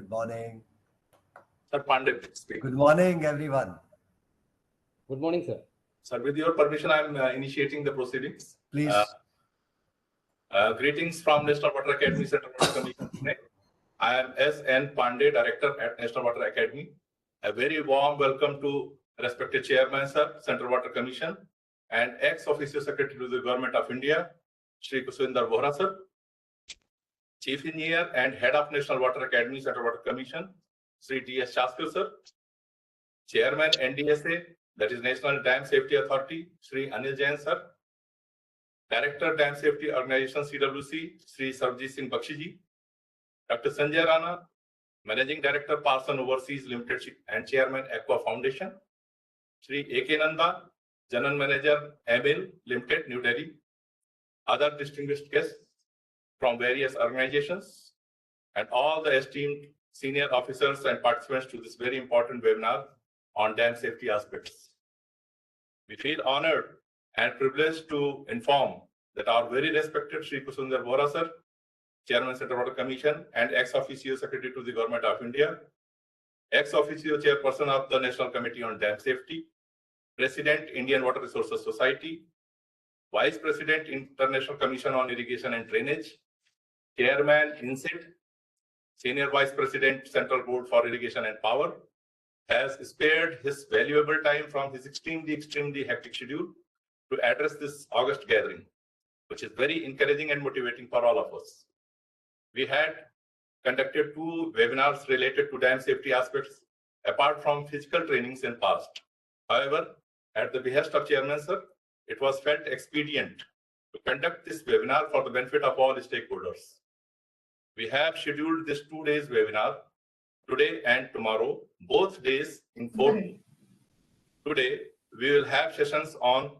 Good morning. Sir Pandey, please speak. Good morning, everyone. Good morning, sir. Sir, with your permission, I am initiating the proceedings. Please. Greetings from National Water Academy, Central Water Commission. I am S.N. Pandey, Director at National Water Academy. A very warm welcome to respected Chairman, Sir, Central Water Commission, and ex-officio Secretary to the Government of India, Shri Kuswinder Vohra, Sir, Chief Engineer and Head of National Water Academy, Central Water Commission, Shri T.S. Shaskar, Sir, Chairman NDSA, that is National Dam Safety Authority, Shri Anil Jain, Sir, Director Dam Safety Organization CWC, Shri Sarvjit Singh Bakshi ji, Dr. Sanjay Rana, Managing Director Parson Overseas Limited and Chairman Aqua Foundation, Shri A.K. Nanda, General Manager ML Limited, New Delhi, other distinguished guests from various organizations, and all the esteemed senior officers and participants to this very important webinar on dam safety aspects. We feel honored and privileged to inform that our very respected Shri Kuswinder Vohra, Sir, Chairman, Central Water Commission, and ex-officio Secretary to the Government of India, ex-officio Chairperson of the National Committee on Dam Safety, President, Indian Water Resources Society, Vice President, International Commission on Irrigation and Drainage, Chairman, INSET, Senior Vice President, Central Board for Irrigation and Power, has spared his valuable time from his extremely hectic schedule to address this August gathering, which is very encouraging and motivating for all of us. We had conducted 2 webinars related to dam safety aspects, apart from physical trainings in past. However, at the behest of Chairman, Sir, it was felt expedient to conduct this webinar for the benefit of all stakeholders. We have scheduled this 2 days webinar, today and tomorrow, both days in 4. Today, we will have sessions on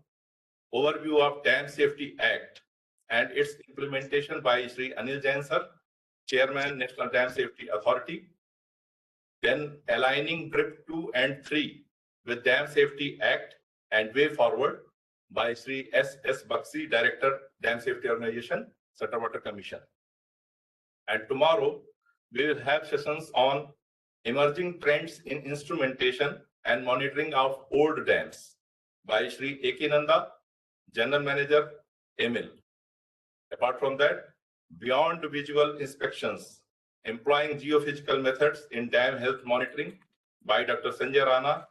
overview of Dam Safety Act and its implementation by Shri Anil Jain, Sir, Chairman, National Dam Safety Authority. Then aligning DRIP 2 and 3 with Dam Safety Act and Way Forward by Shri S.S. Bakshi, Director, Dam Safety Organization, Central Water Commission. And tomorrow, we will have sessions on emerging trends in instrumentation and monitoring of old dams by Shri A.K. Nanda, General Manager, ML. Apart from that, beyond visual inspections, employing geophysical methods in dam health monitoring by Dr. Sanjay Rana,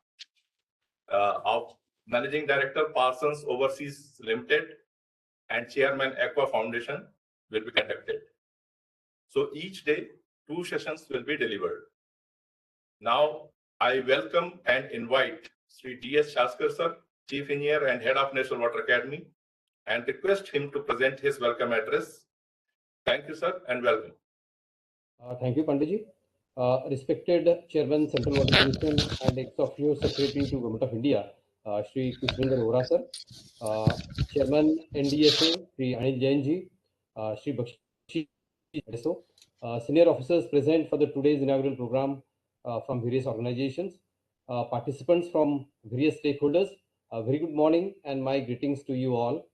of Managing Director, Parsons Overseas Limited, and Chairman Aqua Foundation will be conducted. So each day, 2 sessions will be delivered. Now, I welcome and invite Sri T.S. Shaskar, Sir, Chief Engineer and Head of National Water Academy, and request him to present his welcome address. Thank you, sir, and welcome. Thank you, Panditji. Respected Chairman, Central Water Commission and ex-officio Secretary to Government of India, Shri Kuswinder Vohra, Sir, Chairman NDSA, Shri Anil Jain ji, Shri Bakshi, senior officers present for the today's inaugural program from various organizations, participants from various stakeholders, very good morning and my greetings to you all.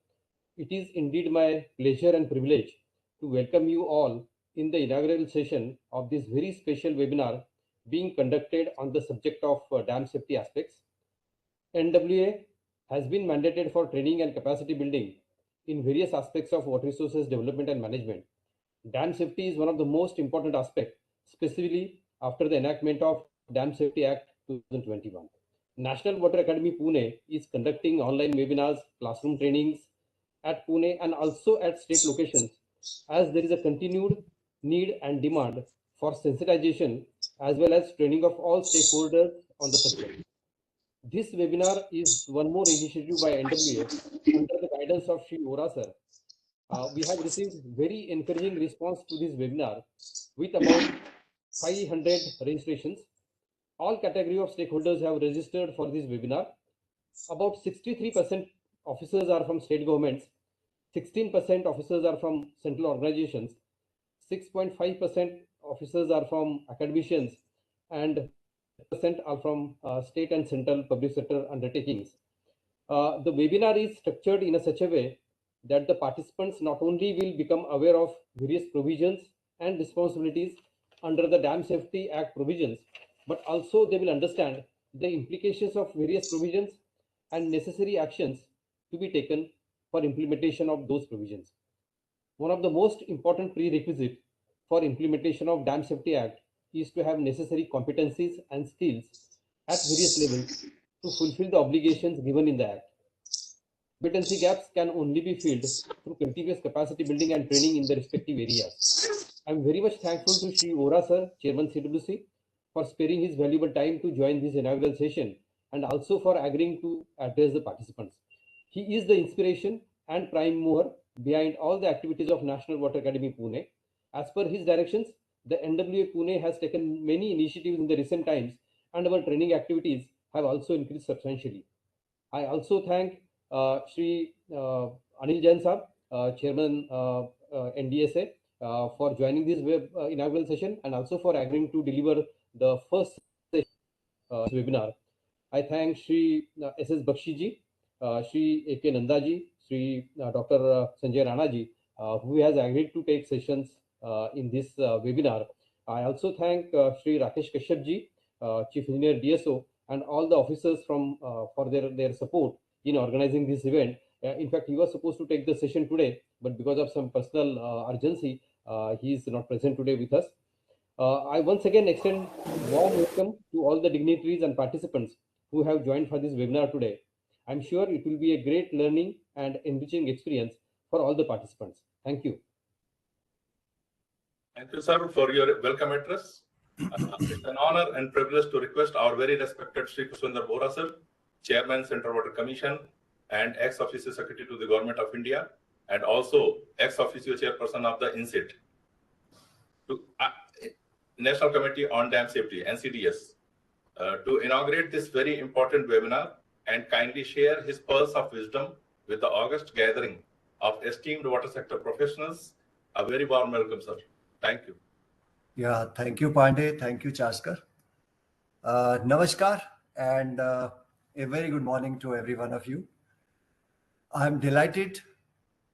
It is indeed my pleasure and privilege to welcome you all in the inaugural session of this very special webinar being conducted on the subject of dam safety aspects. NWA has been mandated for training and capacity building in various aspects of water resources development and management. Dam safety is one of the most important aspects, specifically after the enactment of Dam Safety Act 2021. National Water Academy Pune is conducting online webinars, classroom trainings at Pune and also at state locations, as there is a continued need and demand for sensitization as well as training of all stakeholders on the subject. This webinar is one more initiative by NWA under the guidance of Shri Vohra, Sir. We have received very encouraging response to this webinar with about 500 registrations. All category of stakeholders have registered for this webinar. About 63% officers are from state governments, 16% officers are from central organizations, 6.5% officers are from academicians, and percent are from state and central public sector undertakings. The webinar is structured in such a way that the participants not only will become aware of various provisions and responsibilities under the Dam Safety Act provisions, but also they will understand the implications of various provisions and necessary actions to be taken for implementation of those provisions. One of the most important prerequisites for implementation of Dam Safety Act is to have necessary competencies and skills at various levels to fulfill the obligations given in the Act. Competency gaps can only be filled through continuous capacity building and training in the respective areas. I'm very much thankful to Shri Ora sir, Chairman CWC, for sparing his valuable time to join this inaugural session and also for agreeing to address the participants. He is the inspiration and prime mover behind all the activities of National Water Academy Pune. As per his directions, the NWA Pune has taken many initiatives in the recent times and our training activities have also increased substantially. I also thank Shri Anil Jain Saab, Chairman NDSA, for joining this inaugural session and also for agreeing to deliver the first session webinar. I thank Shri S.S. Bakshi ji, Shri A.K. Nanda ji, Shri Dr. Sanjay Rana ji, who has agreed to take sessions in this webinar. I also thank Shri Rakesh Kashyap ji, Chief Engineer DSO, and all the officers from for their support in organizing this event. In fact, he was supposed to take the session today, but because of some personal urgency, he is not present today with us. I once again extend warm welcome to all the dignitaries and participants who have joined for this webinar today. I'm sure it will be a great learning and enriching experience for all the participants. Thank you. Thank you, sir, for your welcome address. It's an honor and privilege to request our very respected Shri Kushwinder Bora sir, Chairman, Central Water Commission, and ex-officio Secretary to the Government of India, and also ex-officio Chairperson of the INSIT, to National Committee on Dam Safety, NCDS, to inaugurate this very important webinar and kindly share his pearls of wisdom with the august gathering of esteemed water sector professionals. A very warm welcome, sir. Thank you. Yeah, thank you, Pandey. Thank you, Chaskar. Namaskar and a very good morning to every one of you. I'm delighted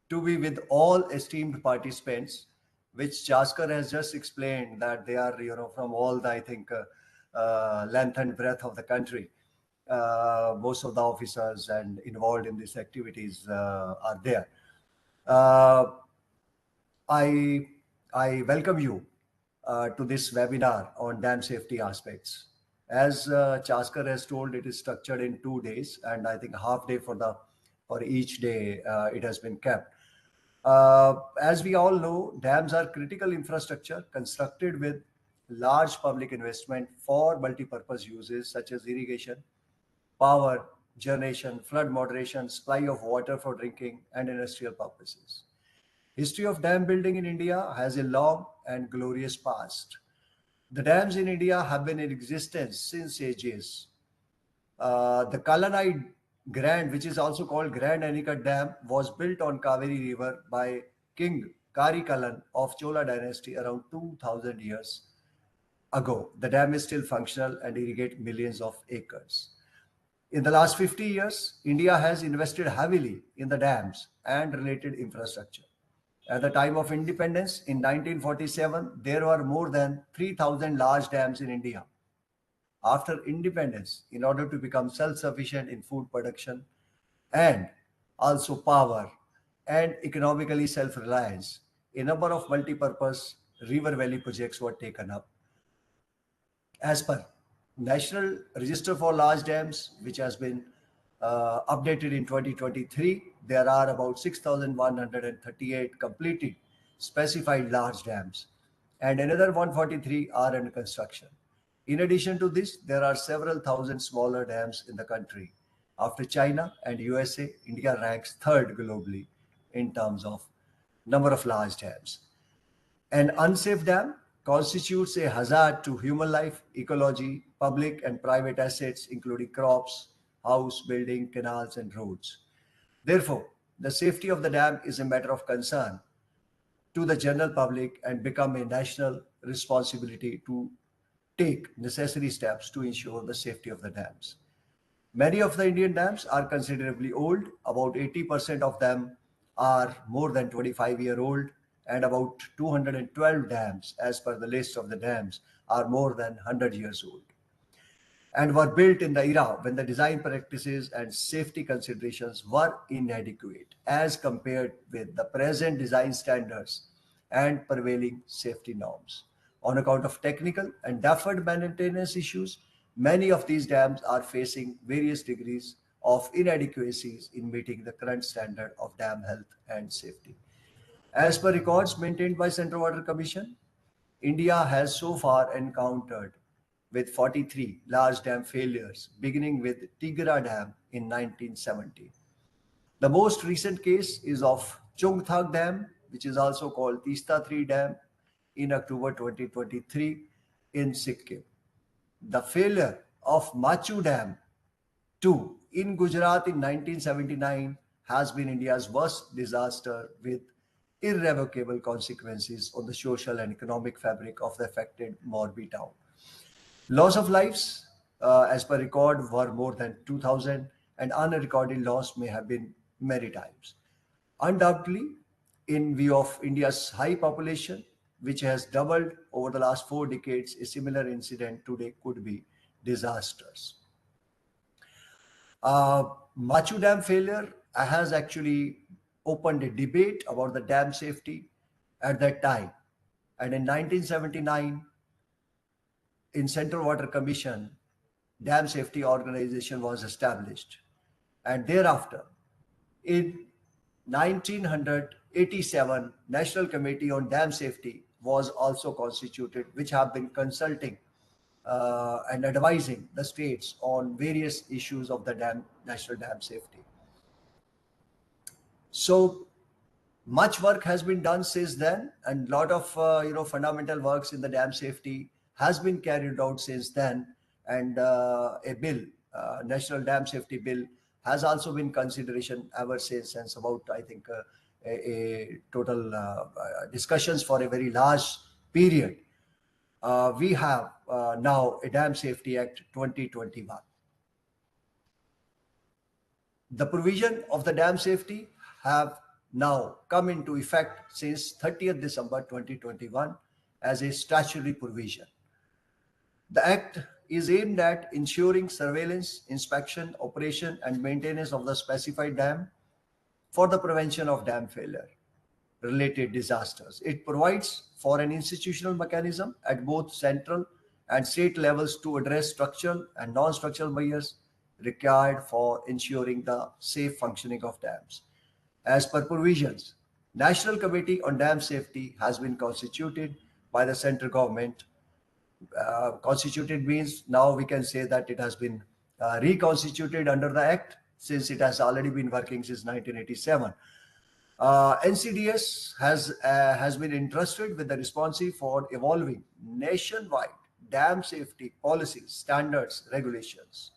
to be with all esteemed participants, which Chaskar has just explained that they are, from all the, I think, length and breadth of the country. Most of the officers and involved in these activities are there. I welcome you to this webinar on dam safety aspects. As Chaskar has told, it is structured in 2 days, and I think half day for each day it has been kept. As we all know, dams are critical infrastructure constructed with large public investment for multi-purpose uses such as irrigation, power generation, flood moderation, supply of water for drinking, and industrial purposes. History of dam building in India has a long and glorious past. The dams in India have been in existence since ages. The Kalanai Grand, which is also called Grand Anicut Dam, was built on Kaveri River by King Karikalan of Chola dynasty around 2000 years ago. The dam is still functional and irrigates millions of acres. In the last 50 years, India has invested heavily in the dams and related infrastructure. At the time of independence in 1947, there were more than 3,000 large dams in India. After independence, in order to become self-sufficient in food production and also power and economically self-reliance, a number of multi-purpose river valley projects were taken up. As per National Register for Large Dams, which has been updated in 2023, there are about 6,138 completed specified large dams, and another 143 are under construction. In addition to this, there are several thousand smaller dams in the country. After China and USA, India ranks third globally in terms of number of large dams. An unsafe dam constitutes a hazard to human life, ecology, public and private assets, including crops, house, building, canals, and roads. Therefore, the safety of the dam is a matter of concern to the general public and become a national responsibility to take necessary steps to ensure the safety of the dams. Many of the Indian dams are considerably old. About 80% of them are more than 25-year-old, and about 212 dams, as per the list of the dams, are more than 100 years old and were built in the era when the design practices and safety considerations were inadequate as compared with the present design standards and prevailing safety norms. On account of technical and deferred maintenance issues, many of these dams are facing various degrees of inadequacies in meeting the current standard of dam health and safety. As per records maintained by Central Water Commission, India has so far encountered with 43 large dam failures, beginning with Tigra Dam in 1970. The most recent case is of Chungthak Dam, which is also called Tista 3 Dam, in October 2023 in Sikkim. The failure of Machu Dam 2 in Gujarat in 1979 has been India's worst disaster with irrevocable consequences on the social and economic fabric of the affected Morbi town. Loss of lives, as per record, were more than 2,000, and unrecorded loss may have been many times. Undoubtedly, in view of India's high population, which has doubled over the last 4 decades, a similar incident today could be disastrous. Machu Dam failure has actually opened a debate about the dam safety at that time. And in 1979, in Central Water Commission, Dam Safety Organization was established. And thereafter, in 1987, National Committee on Dam Safety was also constituted, which have been consulting and advising the states on various issues of the national dam safety. So much work has been done since then, and a lot of fundamental works in the dam safety has been carried out since then. And a bill, National Dam Safety Bill, has also been consideration ever since about I think a total discussions for a very large period. We have now a Dam Safety Act 2021. The provision of the dam safety have now come into effect since 30th December 2021 as a statutory provision. The Act is aimed at ensuring surveillance, inspection, operation, and maintenance of the specified dam for the prevention of dam failure related disasters. It provides for an institutional mechanism at both central and state levels to address structural and non-structural measures required for ensuring the safe functioning of dams. As per provisions, National Committee on Dam Safety has been constituted by the central government. Constituted means now we can say that it has been reconstituted under the Act since it has already been working since 1987. NCDS has been entrusted with the responsibility for evolving nationwide dam safety policies, standards, regulations.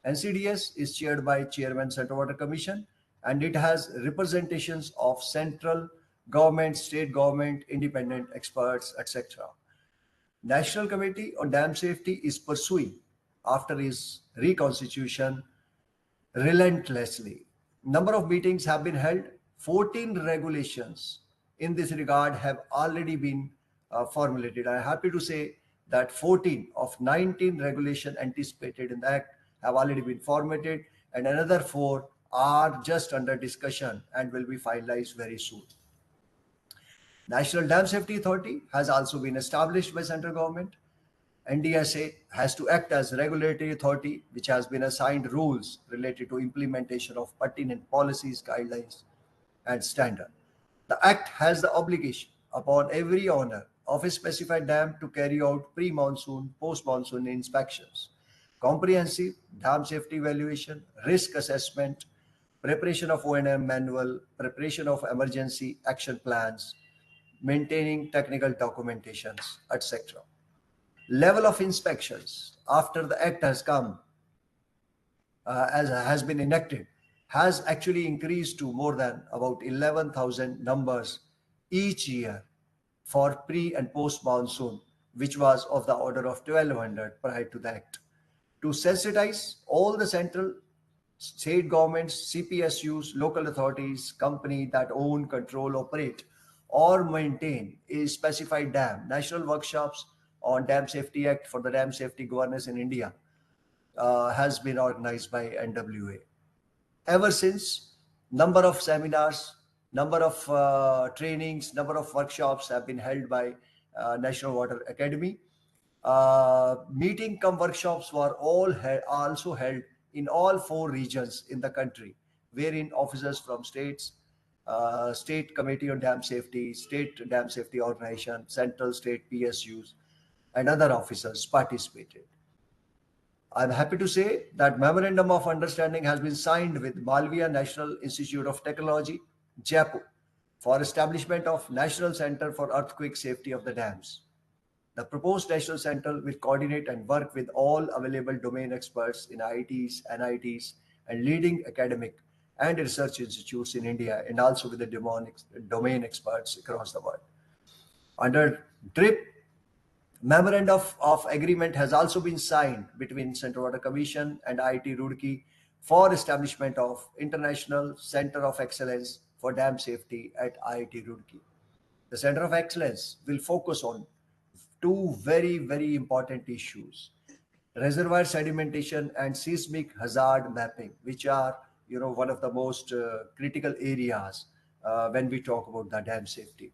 NCDS is chaired by Chairman Central Water Commission, and it has representations of central government, state government, independent experts, etc. National Committee on Dam Safety is pursuing, after its reconstitution, relentlessly. Number of meetings have been held. 14 regulations in this regard have already been formulated. I am happy to say that 14 of 19 regulations anticipated in the Act have already been formulated, and another 4 are just under discussion and will be finalized very soon. National Dam Safety Authority has also been established by central government. NDSA has to act as regulatory authority, which has been assigned rules related to implementation of pertinent policies, guidelines, and standard. The Act has the obligation upon every owner of a specified dam to carry out pre-monsoon, post-monsoon inspections, comprehensive dam safety evaluation, risk assessment, preparation of O&M manual, preparation of emergency action plans, maintaining technical documentations, etc. Level of inspections after the Act has come, as has been enacted, has actually increased to more than about 11,000 numbers each year for pre and post monsoon, which was of the order of 1,200 prior to the Act. To sensitize all the central, state governments, CPSUs, local authorities, companies that own, control, operate or maintain a specified dam. National workshops on Dam Safety Act for the dam safety governance in India has been organized by NWA. Ever since, number of seminars, number of trainings, number of workshops have been held by National Water Academy. Meeting cum workshops were also held in all four regions in the country, wherein officers from states, State Committee on Dam Safety, State Dam Safety Organization, Central State PSUs, and other officers participated. I'm happy to say that Memorandum of Understanding has been signed with Malviya National Institute of Technology, Jaipur, for establishment of National Center for Earthquake Safety of the Dams. The proposed National Center will coordinate and work with all available domain experts in IITs, NITs, and leading academic and research institutes in India, and also with the domain experts across the world. Under DRIP, Memorandum of Agreement has also been signed between Central Water Commission and IIT Roorkee for establishment of International Center of Excellence for Dam Safety at IIT Roorkee. The Center of Excellence will focus on two very, very important issues: reservoir sedimentation and seismic hazard mapping, which are one of the most critical areas when we talk about the dam safety.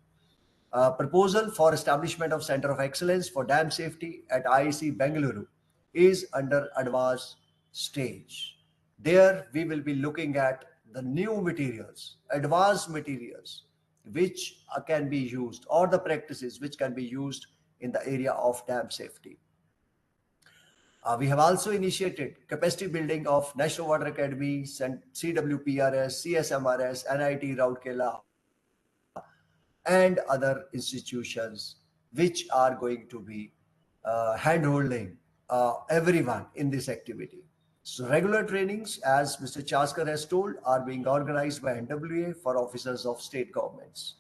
Proposal for establishment of Center of Excellence for Dam Safety at IIC Bengaluru is under advanced stage. There we will be looking at the new materials, advanced materials, which can be used, or the practices which can be used in the area of dam safety. We have also initiated capacity building of National Water Academy, CWPRS, CSMRS, NIT Rourkela, and other institutions which are going to be hand-holding everyone in this activity. So regular trainings, as Mr. Chaskar has told, are being organized by NWA for officers of state governments.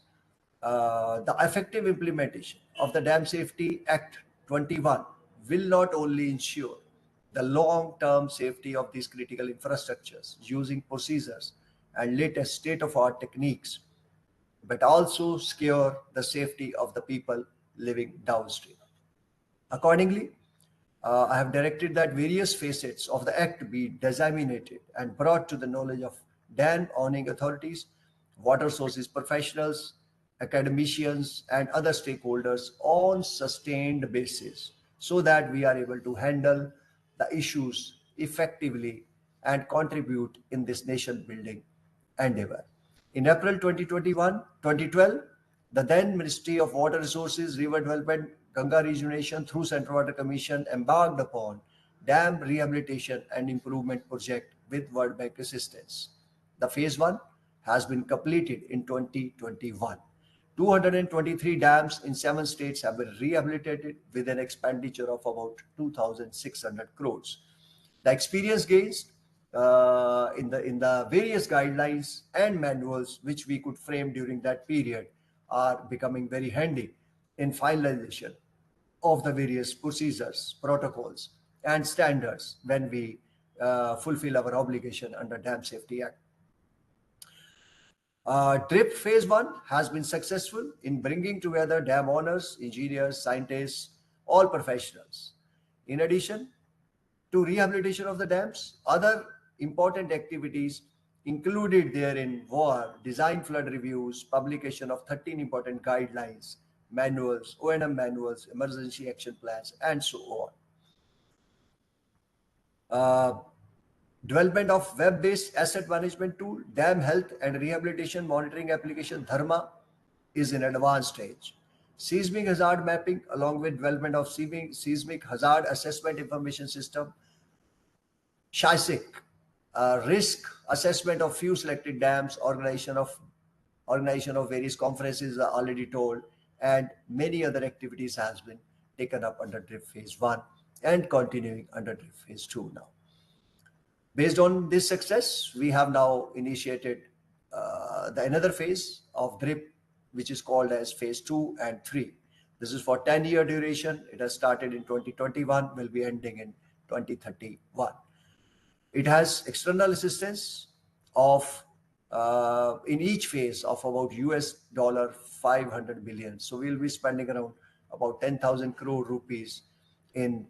The effective implementation of the Dam Safety Act 21 will not only ensure the long-term safety of these critical infrastructures using procedures and latest state-of-art techniques, but also secure the safety of the people living downstream. Accordingly, I have directed that various facets of the Act be disseminated and brought to the knowledge of dam owning authorities, water sources professionals, academicians, and other stakeholders on sustained basis, so that we are able to handle the issues effectively and contribute in this nation building endeavor. In April 2012, the then Ministry of Water Resources, River Development, Ganga Rejuvenation through Central Water Commission embarked upon dam rehabilitation and improvement project with World Bank assistance. The phase 1 has been completed in 2021. 223 dams in 7 states have been rehabilitated with an expenditure of about 2,600 crores. The experience gains in the various guidelines and manuals which we could frame during that period are becoming very handy in finalization of the various procedures, protocols, and standards when we fulfill our obligation under Dam Safety Act. DRIP phase 1 has been successful in bringing together dam owners, engineers, scientists, all professionals. In addition to rehabilitation of the dams, other important activities included therein were design flood reviews, publication of 13 important guidelines, manuals, O&M manuals, emergency action plans, and so on. Development of web-based asset management tool, dam health and rehabilitation monitoring application Dharma is in advanced stage. Seismic hazard mapping along with development of seismic hazard assessment information system, SHISIC, risk assessment of few selected dams, organization of various conferences are already told, and many other activities has been taken up under DRIP phase 1 and continuing under DRIP phase 2 now. Based on this success, we have now initiated the another phase of DRIP, which is called as phase 2 and 3. This is for 10-year duration. It has started in 2021, will be ending in 2031. It has external assistance of in each phase of about US dollar 500 billion. So we'll be spending around about 10,000 crore rupees in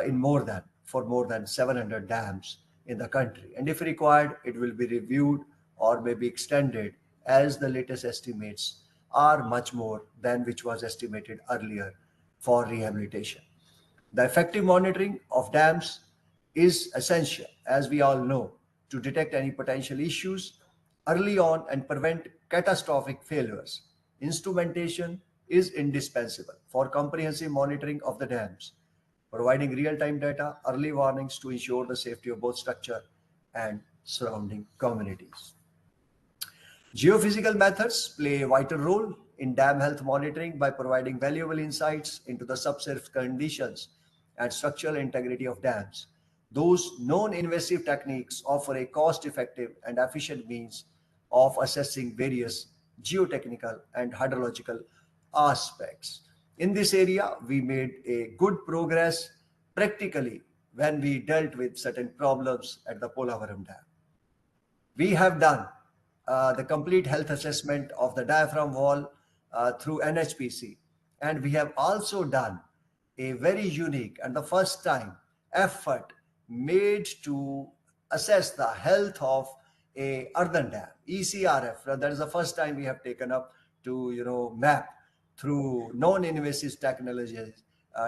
in more than 700 dams in the country. And if required, it will be reviewed or maybe extended, as the latest estimates are much more than which was estimated earlier for rehabilitation. The effective monitoring of dams is essential, as we all know, to detect any potential issues early on and prevent catastrophic failures. Instrumentation is indispensable for comprehensive monitoring of the dams, providing real-time data, early warnings to ensure the safety of both structure and surrounding communities. Geophysical methods play a vital role in dam health monitoring by providing valuable insights into the subsurface conditions and structural integrity of dams. Those non-invasive techniques offer a cost-effective and efficient means of assessing various geotechnical and hydrological aspects. In this area, we made a good progress practically when we dealt with certain problems at the Polavaram Dam. We have done the complete health assessment of the diaphragm wall through NHPC, and we have also done a very unique and the first time effort made to assess the health of a earthen dam, ECRF. That is the first time we have taken up to map through non-invasive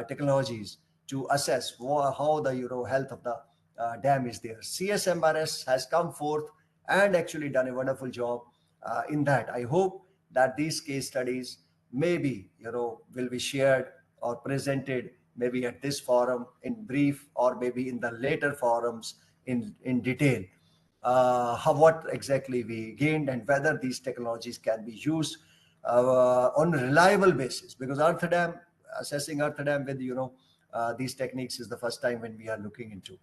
technologies to assess how the health of the dam is there. CSMRS has come forth and actually done a wonderful job in that. I hope that these case studies maybe will be shared or presented maybe at this forum in brief or maybe in the later forums in detail. What exactly we gained and whether these technologies can be used on a reliable basis, because assessing earth dam with these techniques is the first time when we are looking into,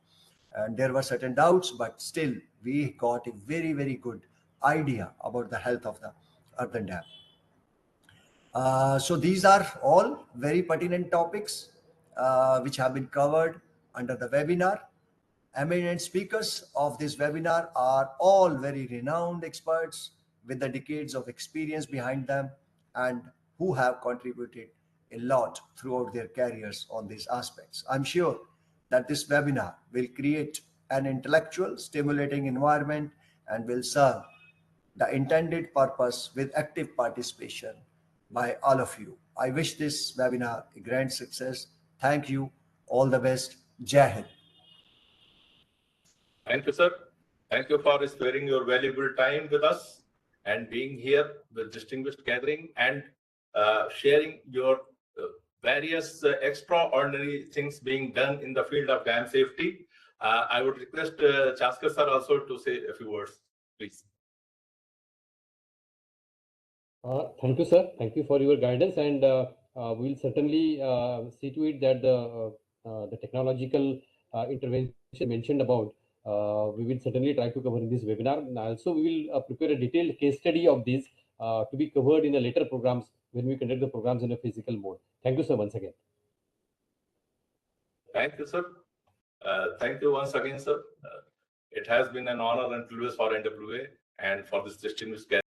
and there were certain doubts, but still we got a very, very good idea about the health of the earthen dam. So these are all very pertinent topics which have been covered under the webinar. Eminent speakers of this webinar are all very renowned experts with the decades of experience behind them and who have contributed a lot throughout their careers on these aspects. I'm sure that this webinar will create an intellectual, stimulating environment and will serve the intended purpose with active participation by all of you. I wish this webinar a grand success. Thank you. All the best. Jai Hind. Thank you, sir. Thank you for sparing your valuable time with us and being here with distinguished gathering and sharing your various extraordinary things being done in the field of dam safety. I would request Chaskar sir also to say a few words, please. Thank you, sir. Thank you for your guidance, and we will certainly see to it that the technological intervention mentioned about, we will certainly try to cover in this webinar. And also, we will prepare a detailed case study of this to be covered in the later programs when we conduct the programs in a physical mode. Thank you, sir, once again. Thank you, sir. Thank you once again, sir. It has been an honor and privilege for NWA and for this distinguished guest.